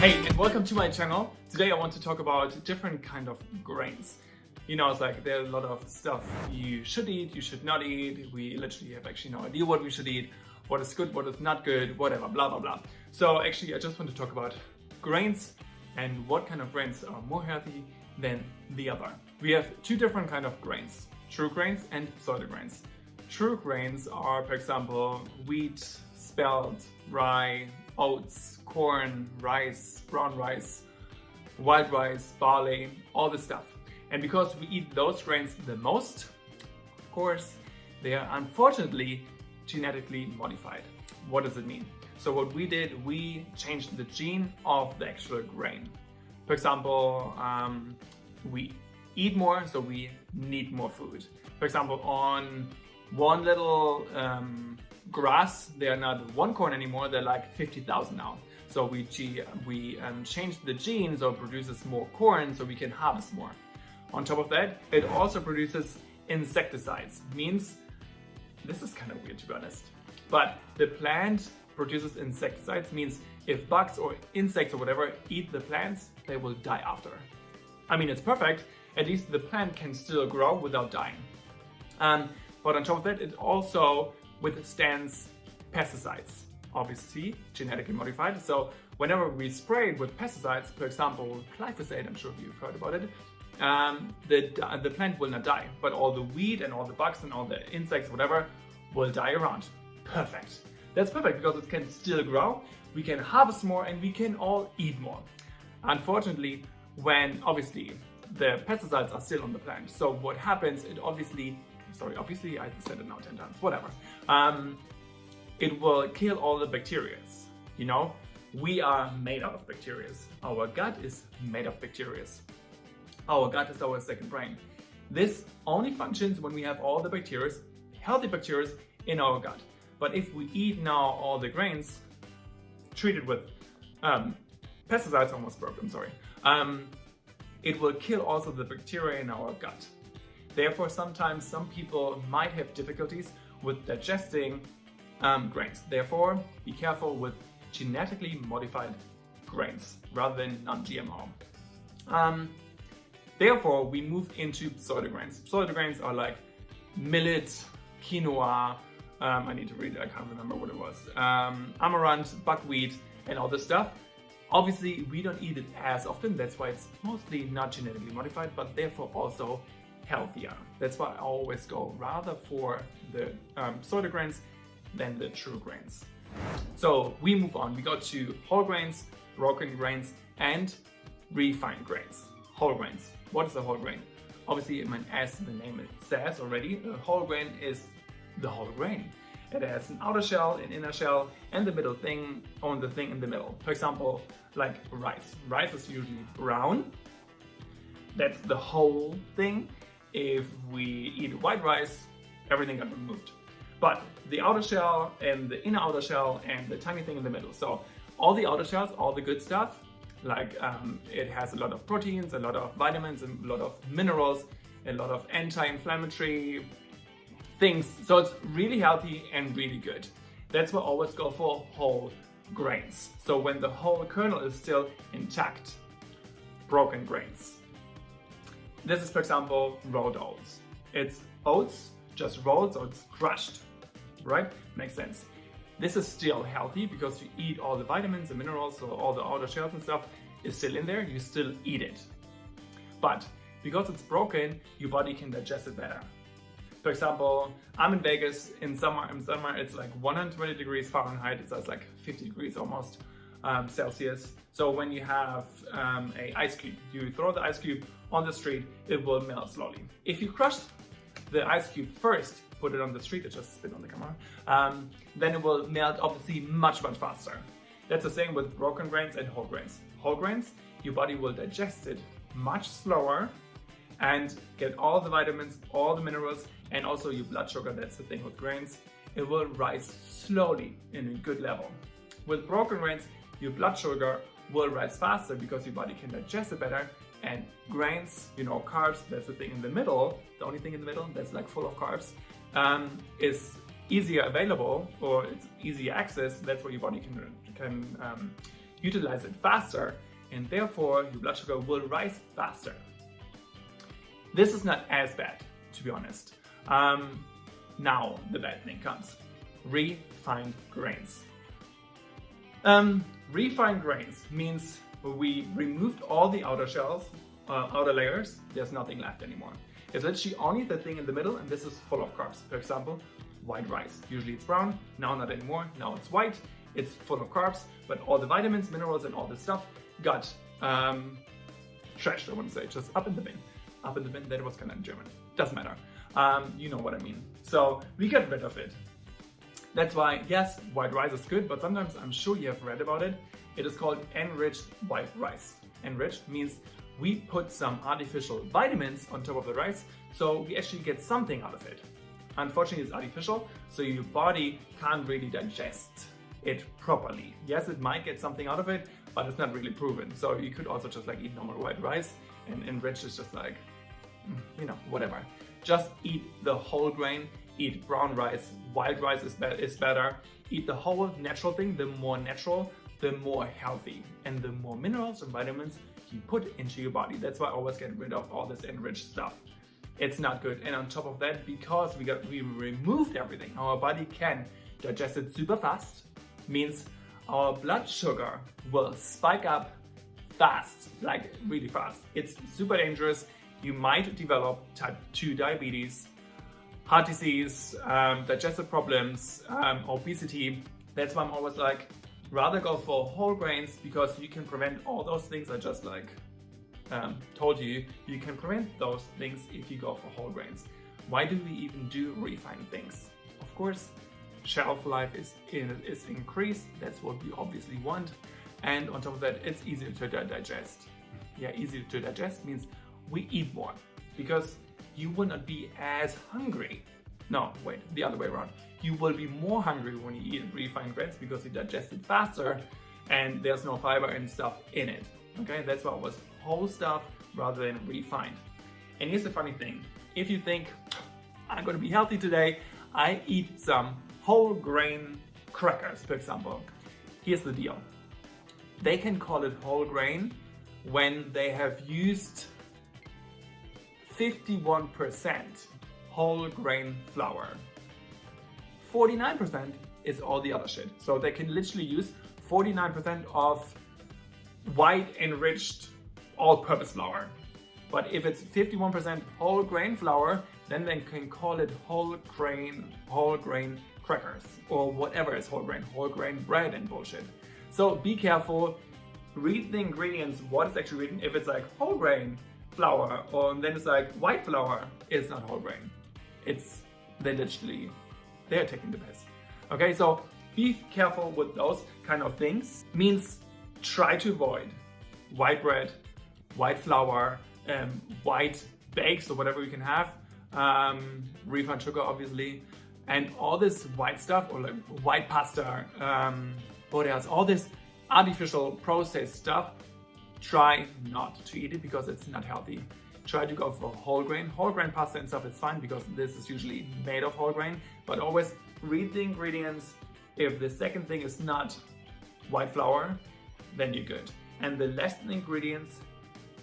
Hey, and welcome to my channel. Today I want to talk about different kind of grains. You know, it's like there are a lot of stuff you should eat, you should not eat. We literally have actually no idea what we should eat, what is good, what is not good, whatever, blah, blah, blah. So actually I just want to talk about grains and what kind of grains are more healthy than the other. We have two different kind of grains, true grains and pseudo grains. True grains are, for example, wheat, spelt, rye, oats, corn, rice, brown rice, white rice, barley, all this stuff. And because we eat those grains the most, of course, they are unfortunately genetically modified. What does it mean? So what we did, we changed the gene of the actual grain. For example, we eat more, so we need more food. For example, on one little grass, they're not one corn anymore, they're like 50,000 now. So we changed the gene so it produces more corn so we can harvest more. On top of that, it also produces insecticides. Means, this is kind of weird to be honest, but the plant produces insecticides, means if bugs or insects or whatever eat the plants, they will die after. I mean, it's perfect, at least the plant can still grow without dying. But on top of that, it also withstands pesticides, obviously genetically modified. So whenever we spray it with pesticides, for example, glyphosate, I'm sure you've heard about it, the plant will not die, but all the weed and all the bugs and all the insects, whatever, will die around. Perfect. That's perfect because it can still grow, we can harvest more, and we can all eat more. Unfortunately, when obviously the pesticides are still on the plant, so what happens, it obviously I said it now 10 times, whatever. It will kill all the bacteria. You know, we are made out of bacteria. Our gut is made of bacteria. Our gut is our second brain. This only functions when we have all the bacteria, healthy bacteria, in our gut. But if we eat now all the grains treated with pesticides, almost broke, I'm sorry, it will kill also the bacteria in our gut. Therefore, sometimes some people might have difficulties with digesting grains. Therefore, be careful with genetically modified grains rather than non-GMO. Therefore, we move into pseudo grains. Pseudo grains are like millet, quinoa, I need to read it, I can't remember what it was, amaranth, buckwheat, and all this stuff. Obviously, we don't eat it as often, that's why it's mostly not genetically modified, but therefore also healthier. That's why I always go rather for the pseudo grains than the true grains. So we move on, we go to whole grains, broken grains, and refined grains. Whole grains. What is a whole grain? Obviously, as the name it says already, a whole grain is the whole grain. It has an outer shell, an inner shell, and the middle thing, on the thing in the middle. For example, like rice. Rice is usually brown. That's the whole thing. If we eat white rice, everything got removed. But the outer shell and the inner outer shell and the tiny thing in the middle. So all the outer shells, all the good stuff, like it has a lot of proteins, a lot of vitamins, and a lot of minerals, a lot of anti-inflammatory things. So it's really healthy and really good. That's why I always go for whole grains. So when the whole kernel is still intact, broken grains. This is, for example, rolled oats. It's oats, just rolled, so it's crushed, right? Makes sense. This is still healthy because you eat all the vitamins and minerals, so all the outer shells and stuff is still in there, you still eat it. But because it's broken, your body can digest it better. For example, I'm in Vegas, in summer it's like 120 degrees Fahrenheit, it's like 50 degrees almost Celsius. So when you have a ice cube, you throw the ice cube on the street, it will melt slowly. If you crush the ice cube first, put it on the street, it just spit on the camera, then it will melt obviously much faster. That's the same with broken grains and whole grains. Whole grains, your body will digest it much slower and get all the vitamins, all the minerals, and also your blood sugar, that's the thing with grains, it will rise slowly in a good level. With broken grains, your blood sugar will rise faster because your body can digest it better, and grains, you know, carbs, that's the thing in the middle, the only thing in the middle that's like full of carbs, is easier available, or it's easier access. That's where your body can utilize it faster, and therefore your blood sugar will rise faster. This is not as bad, to be honest. Now the bad thing comes. Refined grains. Refined grains means we removed all the outer shells, outer layers. There's nothing left anymore. It's literally only the thing in the middle, and this is full of carbs. For example, white rice. Usually it's brown, now not anymore. Now it's white. It's full of carbs, but all the vitamins, minerals, and all this stuff got trashed, I wouldn't say, just up in the bin. Up in the bin, that was kind of in German. Doesn't matter. You know what I mean. So we get rid of it. That's why, yes, white rice is good, but sometimes I'm sure you have read about it. It is called enriched white rice. Enriched means we put some artificial vitamins on top of the rice, so we actually get something out of it. Unfortunately, it's artificial, so your body can't really digest it properly. Yes, it might get something out of it, but it's not really proven. So you could also just like eat normal white rice, and enriched is just like, you know, whatever. Just eat the whole grain, eat brown rice, white rice is better. Eat the whole natural thing. The more natural, the more healthy, and the more minerals and vitamins you put into your body. That's why I always get rid of all this enriched stuff. It's not good. And on top of that, because we removed everything, our body can digest it super fast. Means our blood sugar will spike up fast, like really fast. It's super dangerous. You might develop type 2 diabetes, heart disease, digestive problems, obesity. That's why I'm always like, rather go for whole grains, because you can prevent all those things I just like told you. You can prevent those things if you go for whole grains. Why do we even do refined things? Of course, shelf life is increased. That's what we obviously want. And on top of that, it's easier to digest. Yeah, easier to digest means we eat more, because you will not be as hungry. No, wait, the other way around. You will be more hungry when you eat refined grains because you digest it faster and there's no fiber and stuff in it. Okay, that's why it was whole stuff rather than refined. And here's the funny thing. If you think, I'm gonna be healthy today, I eat some whole grain crackers, for example. Here's the deal. They can call it whole grain when they have used 51% whole grain flour. 49% is all the other shit. So they can literally use 49% of white enriched all-purpose flour. But if it's 51% whole grain flour, then they can call it whole grain crackers, or whatever is whole grain bread and bullshit. So be careful, read the ingredients, what is actually written. If it's like whole grain flour, or then it's like white flour, it's not whole grain. They're taking the piss. Okay, so be careful with those kind of things. Means try to avoid white bread, white flour, white bakes or whatever you can have, refined sugar obviously, and all this white stuff, or like white pasta, what else, all this artificial processed stuff. Try not to eat it because it's not healthy. Try to go for whole grain pasta and stuff. It's fine because this is usually made of whole grain, but always read the ingredients. If the second thing is not white flour, then you're good. And the less the ingredients,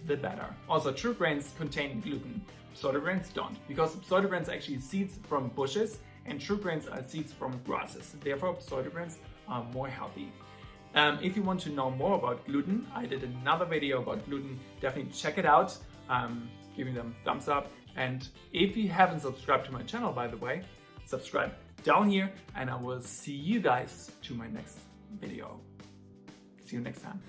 the better. Also, true grains contain gluten. Pseudo grains don't, because pseudo grains are actually seeds from bushes and true grains are seeds from grasses. Therefore, pseudo grains are more healthy. If you want to know more about gluten, I did another video about gluten. Definitely check it out. Giving them thumbs up. And if you haven't subscribed to my channel, by the way, subscribe down here, and I will see you guys to my next video. See you next time.